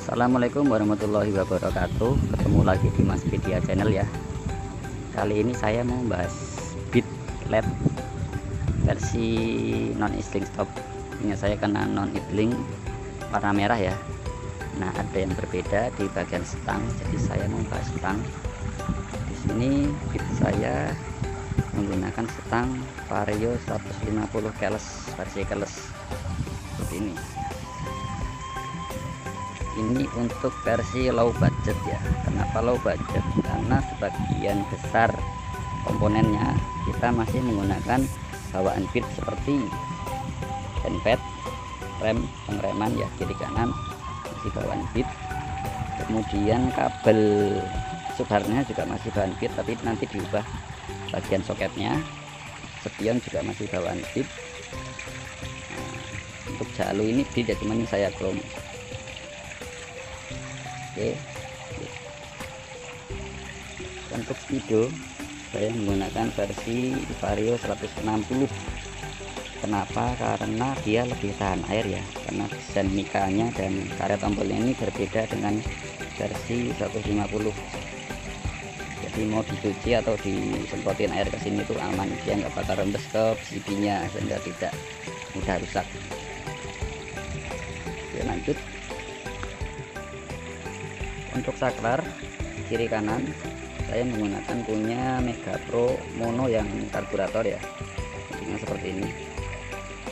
Assalamualaikum warahmatullahi wabarakatuh. Ketemu lagi di Mas Vidya Channel ya. Kali ini saya mau bahas bead LED versi non idling stop. Punya saya kena non idling warna merah ya. Nah, ada yang berbeda di bagian stang. Jadi saya mau bahas stang. Di sini bead saya menggunakan stang Vario 150 keles versi keles seperti ini. Ini untuk versi low budget ya. Kenapa low budget? Karena sebagian besar komponennya kita masih menggunakan bawaan bead seperti handpad, rem, pengereman ya kiri kanan masih bawaan bead. Kemudian kabel subharnya juga masih bawaan bead, tapi nanti diubah bagian soketnya. Spion juga masih bawaan bead. Nah, untuk jalu ini bead ya, cuman ini saya chrome. Oke. Untuk speedo saya menggunakan versi Vario 160. Kenapa? Karena dia lebih tahan air ya, karena desain mikanya dan karet tombolnya ini berbeda dengan versi 150. Jadi mau dicuci atau disemprotin air ke sini tuh aman, dia nggak bakal rembes ke PCB-nya sehingga tidak mudah rusak. Oke, lanjut. Untuk saklar kiri kanan saya menggunakan punya Mega Pro mono yang karburator ya, bentuknya seperti ini.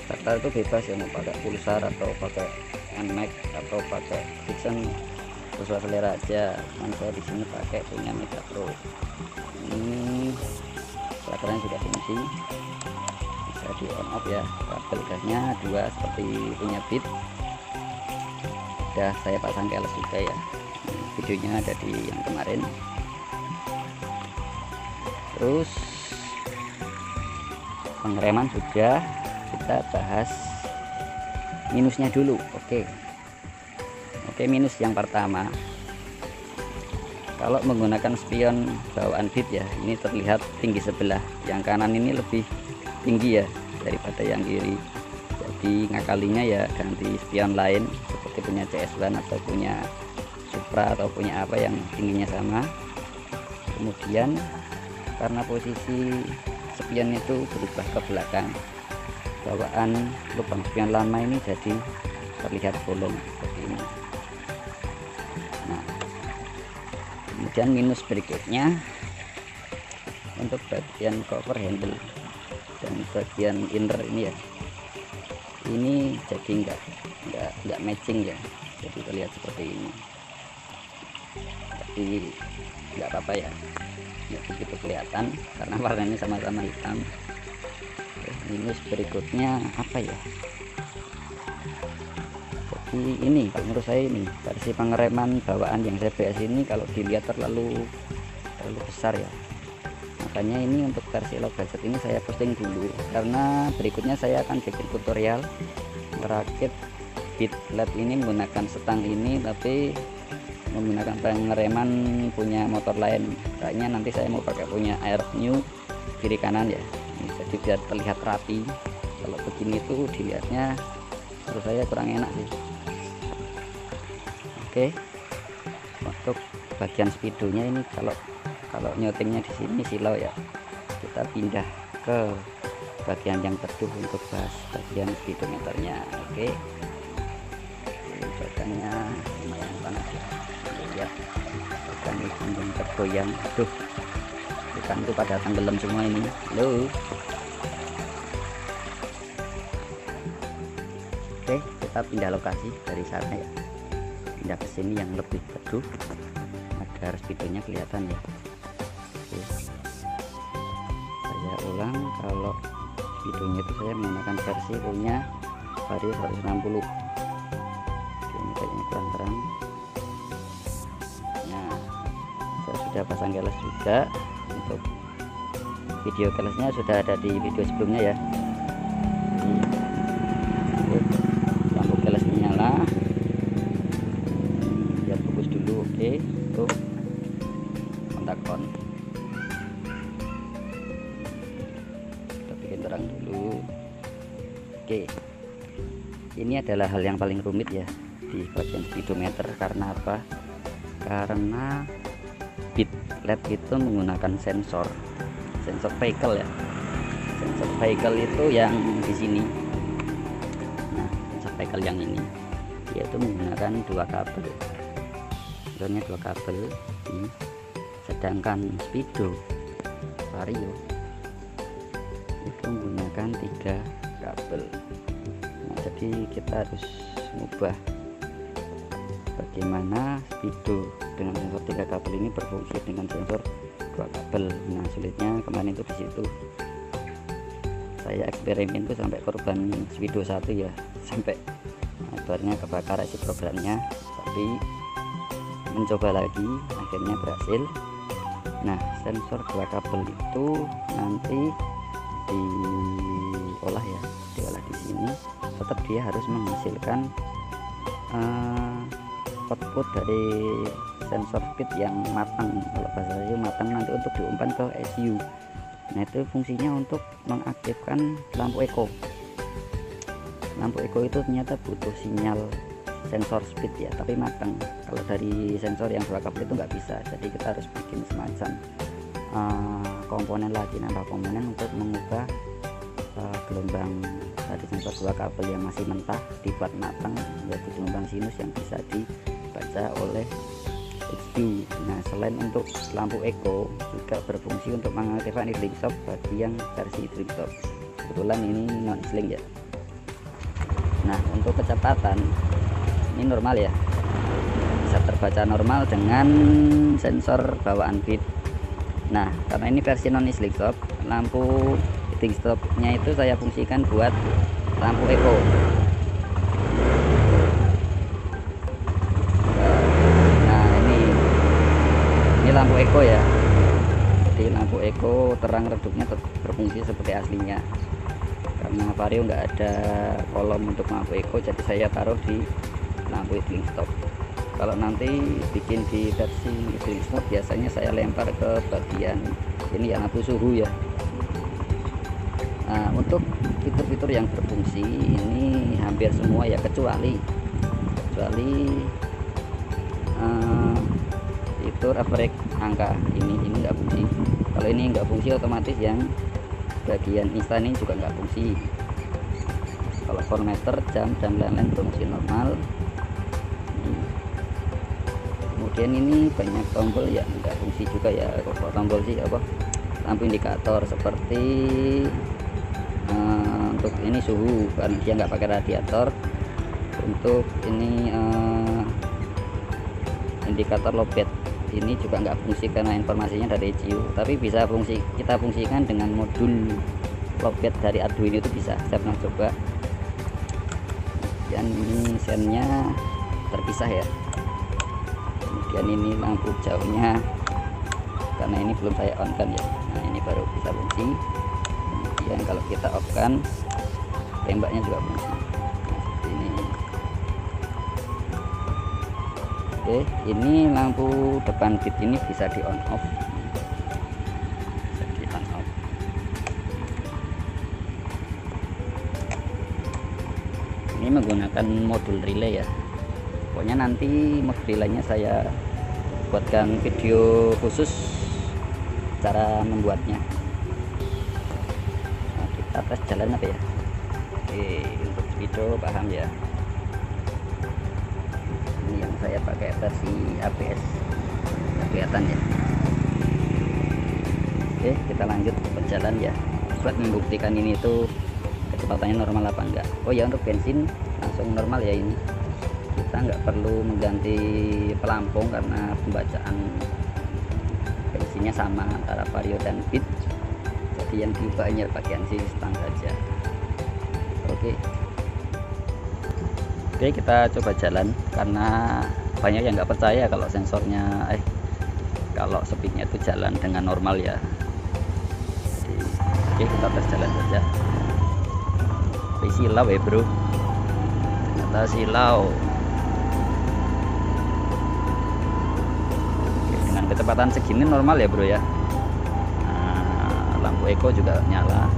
Saklar itu bebas ya, mau pakai pulsar atau pakai NMAX atau pakai Dixon, sesuai selera aja. Saya di sini pakai punya Mega Pro. Ini saklarnya sudah fungsi, bisa di on off ya. Kabel gasnya 2 seperti punya bead. Udah saya pasang keles juga ya, videonya ada di yang kemarin. Terus pengereman sudah, kita bahas minusnya dulu. Oke, minus yang pertama, kalau menggunakan spion bawaan bead ya, ini terlihat tinggi sebelah, yang kanan ini lebih tinggi ya daripada yang kiri. Jadi ngakalinya ya ganti spion lain seperti punya CS1 atau punya Supra atau punya apa yang tingginya sama. Kemudian karena posisi spion itu berubah ke belakang, bawaan lubang spion lama ini jadi terlihat bolong seperti ini. Nah, kemudian minus berikutnya untuk bagian cover handle dan bagian inner ini ya, ini jadi enggak matching ya, jadi terlihat seperti ini. Tapi nggak apa-apa ya, nggak begitu kelihatan karena warnanya sama-sama hitam. Minus berikutnya apa ya, jadi ini kalau menurut saya ini versi pengereman bawaan yang CBS ini kalau dilihat terlalu besar ya. Makanya ini untuk versi low budget ini saya posting dulu, karena berikutnya saya akan bikin tutorial merakit bead LED ini menggunakan stang ini, tapi menggunakan pengereman punya motor lain. Kayaknya nanti saya mau pakai punya Air New kiri kanan ya, jadi biar terlihat rapi. Kalau begini tuh dilihatnya menurut saya kurang enak sih. Oke, untuk bagian speedonya ini kalau nyotingnya di sini silau ya, kita pindah ke bagian yang teduh untuk bahas bagian speedometernya. Oke, badannya lumayan panas ya, lihat badan ini tergoyang. Aduh, ikan itu pada tenggelam semua ini. Halo. Oke, kita pindah lokasi dari sana ya, pindah ke sini yang lebih teduh agar speedonya kelihatan ya. Oke, saya ulang, kalau speedonya itu saya menggunakan versi punya Vario 160. Ini kayaknya kurang terang. Nah, saya sudah pasang keles juga. Untuk video kelesnya sudah ada di video sebelumnya ya. Lampu keles nyala, biar fokus dulu. Oke, tuh kontak on. Kita bikin terang dulu. Oke, ini adalah hal yang paling rumit ya, di bagian speedometer. Karena apa? Karena bit LED itu menggunakan sensor vehicle ya. Sensor vehicle itu yang di sini. Nah, sensor vehicle yang ini yaitu menggunakan dua kabel. Contohnya dua kabel ini. Sedangkan speedo vario itu menggunakan 3 kabel. Nah, jadi kita harus mengubah bagaimana speedo dengan sensor 3 kabel ini berfungsi dengan sensor 2 kabel. Nah, sulitnya kemarin itu di situ saya eksperimen tuh sampai korban speedo 1 ya, sampai akhirnya kebakar isi programnya, tapi mencoba lagi akhirnya berhasil. Nah, sensor 2 kabel itu nanti diolah di sini. Tetap dia harus menghasilkan output dari sensor speed yang matang. Kalau bahasa saya matang nanti untuk diumpan ke ECU. Nah, itu fungsinya untuk mengaktifkan lampu eco. Lampu eco itu ternyata butuh sinyal sensor speed ya, tapi matang. Kalau dari sensor yang 2 kabel itu nggak bisa, jadi kita harus bikin semacam komponen lagi, nambah komponen untuk mengubah gelombang dari sensor 2 kabel yang masih mentah dibuat matang menjadi gelombang sinus yang bisa dibaca oleh ECU. Nah, selain untuk lampu eco juga berfungsi untuk mengaktifkan idling stop bagi yang versi idling stop. Kebetulan ini non sling ya. Nah, untuk kecepatan ini normal ya, bisa terbaca normal dengan sensor bawaan bit. Nah, karena ini versi non idling stop, lampu idling stopnya itu saya fungsikan buat lampu eco. Nah, ini lampu eco ya. Jadi lampu eco terang redupnya berfungsi seperti aslinya. Karena vario nggak ada kolom untuk lampu eco, jadi saya taruh di lampu idling stop. Kalau nanti bikin di versi idling stop biasanya saya lempar ke bagian ini ya, lampu suhu ya. Nah, untuk fitur-fitur yang berfungsi ini hampir semua ya, kecuali fitur break angka ini nggak fungsi. Kalau ini nggak fungsi, otomatis yang bagian instan ini juga nggak fungsi. Kalau chronometer, jam dan lain-lain fungsi normal. Kemudian ini banyak tombol ya nggak fungsi juga ya. Kalau tombol sih apa, lampu indikator seperti untuk ini suhu, karena dia nggak pakai radiator. Untuk ini indikator lowbat ini juga nggak fungsi karena informasinya dari ECU, tapi bisa kita fungsikan dengan modul lowbat dari Arduino itu bisa. Saya pernah coba. Dan ini sennya terpisah ya. Kemudian ini lampu jauhnya, karena ini belum saya on kan ya. Nah, ini baru bisa fungsi. Kemudian kalau kita off kan, tembaknya juga fungsi. Nah, ini. Oke, ini lampu depan bit ini bisa di on off. Bisa di on off. Ini menggunakan modul relay ya. Pokoknya nanti modul relaynya saya buatkan video khusus cara membuatnya. Nah, kita tes jalan apa ya. Oke, untuk video paham ya. Ini yang saya pakai versi ABS, kelihatan ya. Oke, kita lanjut berjalan ya, buat membuktikan ini tuh kecepatannya normal apa enggak. Oh ya, untuk bensin langsung normal ya. Ini kita nggak perlu mengganti pelampung karena pembacaan bensinnya sama antara vario dan bit. Jadi yang diubah hanya bagian sistem saja. Oke, kita coba jalan, karena banyak yang nggak percaya kalau sensornya kalau speednya itu jalan dengan normal ya. Jadi, oke, kita tes jalan saja. Tapi silau ya bro, ternyata silau. Oke, dengan kecepatan segini normal ya bro ya. Nah, lampu eco juga nyala.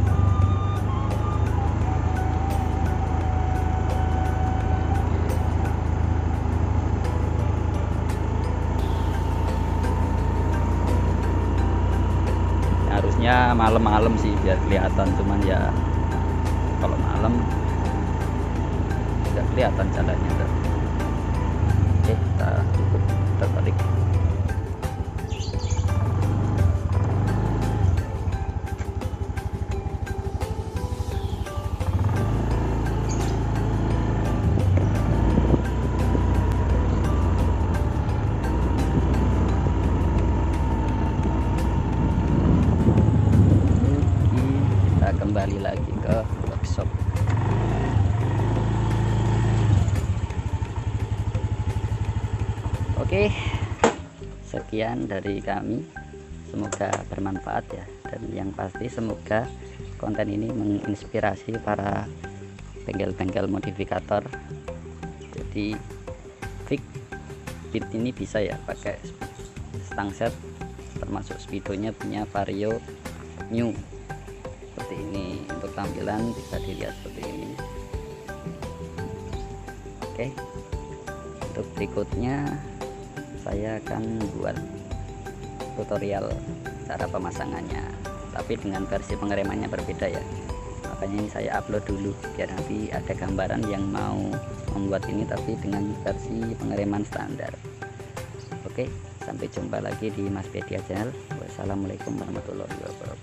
malam-malam sih biar kelihatan, cuman ya kalau malam nggak kelihatan jalannya tuh. Oke, kita cukup terbalik. Kembali lagi ke workshop. Oke, sekian dari kami, semoga bermanfaat ya, dan yang pasti semoga konten ini menginspirasi para bengkel-bengkel modifikator. Jadi fix speed ini bisa ya pakai stang set, termasuk speedonya punya Vario New seperti ini. Untuk tampilan bisa dilihat seperti ini. Oke, untuk berikutnya saya akan buat tutorial cara pemasangannya, tapi dengan versi pengeremannya berbeda ya. Makanya ini saya upload dulu biar nanti ada gambaran yang mau membuat ini tapi dengan versi pengereman standar. Oke, sampai jumpa lagi di Mas Pedia Channel. Wassalamualaikum warahmatullahi wabarakatuh.